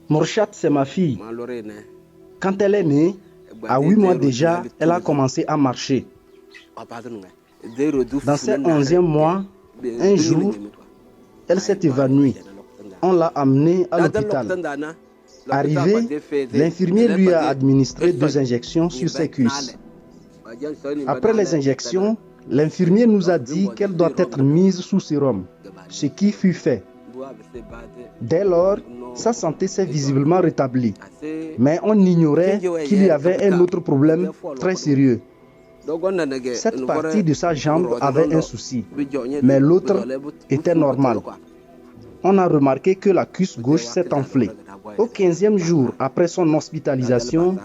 Mourchat, c'est ma fille. Quand elle est née, à 8 mois déjà, elle a commencé à marcher. Dans ses 11e mois, un jour, elle s'est évanouie. On l'a amenée à l'hôpital. Arrivé, l'infirmier lui a administré 2 injections sur ses cuisses. Après les injections, l'infirmier nous a dit qu'elle doit être mise sous sérum, ce qui fut fait. Dès lors, sa santé s'est visiblement rétablie, mais on ignorait qu'il y avait un autre problème très sérieux. Cette partie de sa jambe avait un souci, mais l'autre était normale. On a remarqué que la cuisse gauche s'est enflée. Au 15e jour après son hospitalisation,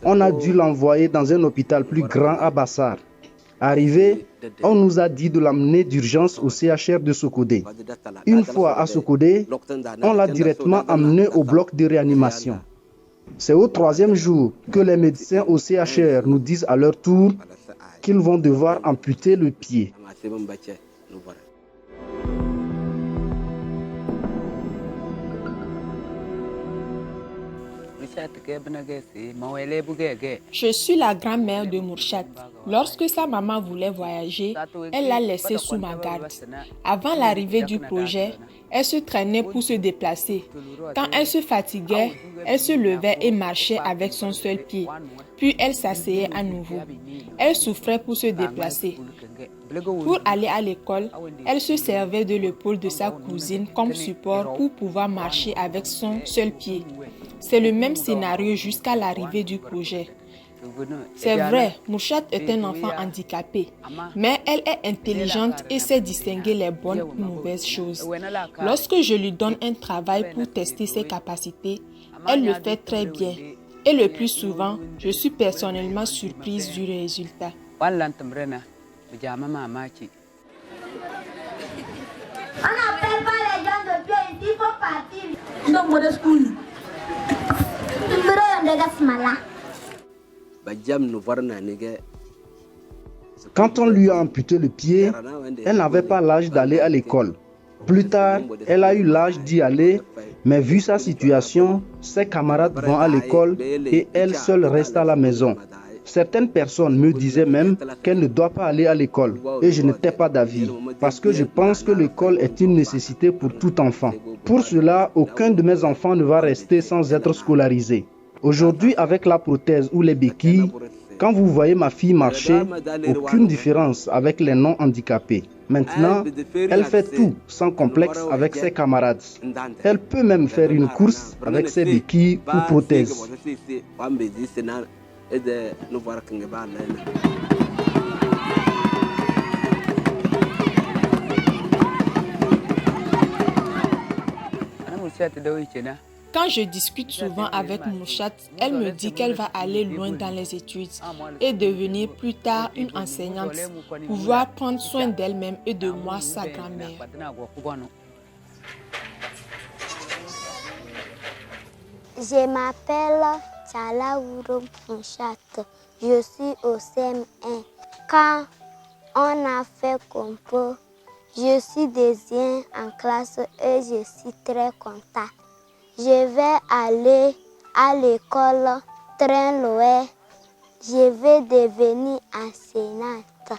on a dû l'envoyer dans un hôpital plus grand à Bassar. Arrivé, on nous a dit de l'amener d'urgence au CHR de Sokodé. Une fois à Sokodé, on l'a directement amené au bloc de réanimation. C'est au 3e jour que les médecins au CHR nous disent à leur tour qu'ils vont devoir amputer le pied. Je suis la grand-mère de Mourchat. Lorsque sa maman voulait voyager, elle l'a laissée sous ma garde. Avant l'arrivée du projet, elle se traînait pour se déplacer. Quand elle se fatiguait, elle se levait et marchait avec son seul pied. Puis elle s'asseyait à nouveau. Elle souffrait pour se déplacer. Pour aller à l'école, elle se servait de l'épaule de sa cousine comme support pour pouvoir marcher avec son seul pied. C'est le même scénario jusqu'à l'arrivée du projet. C'est vrai, Mourchat est un enfant handicapé, mais elle est intelligente et sait distinguer les bonnes ou mauvaises choses. Lorsque je lui donne un travail pour tester ses capacités, elle le fait très bien. Et le plus souvent, je suis personnellement surprise du résultat. On n'appelle pas les gens de pied ici, il faut partir. Donc, mon school. Quand on lui a amputé le pied, elle n'avait pas l'âge d'aller à l'école. Plus tard, elle a eu l'âge d'y aller, mais vu sa situation, ses camarades vont à l'école et elle seule reste à la maison. Certaines personnes me disaient même qu'elle ne doit pas aller à l'école et je n'étais pas d'avis parce que je pense que l'école est une nécessité pour tout enfant. Pour cela, aucun de mes enfants ne va rester sans être scolarisé. Aujourd'hui, avec la prothèse ou les béquilles, quand vous voyez ma fille marcher, aucune différence avec les non-handicapés. Maintenant, elle fait tout sans complexe avec ses camarades. Elle peut même faire une course avec ses béquilles ou prothèses. Quand je discute souvent avec Mourchat, elle me dit qu'elle va aller loin dans les études et devenir plus tard une enseignante, pouvoir prendre soin d'elle-même et de moi, sa grand-mère. Je m'appelle Tchalaouro Mourchat. Je suis au CM1. Quand on a fait compo, je suis deuxième en classe et je suis très content. Je vais aller à l'école très loin. Je vais devenir enseignante.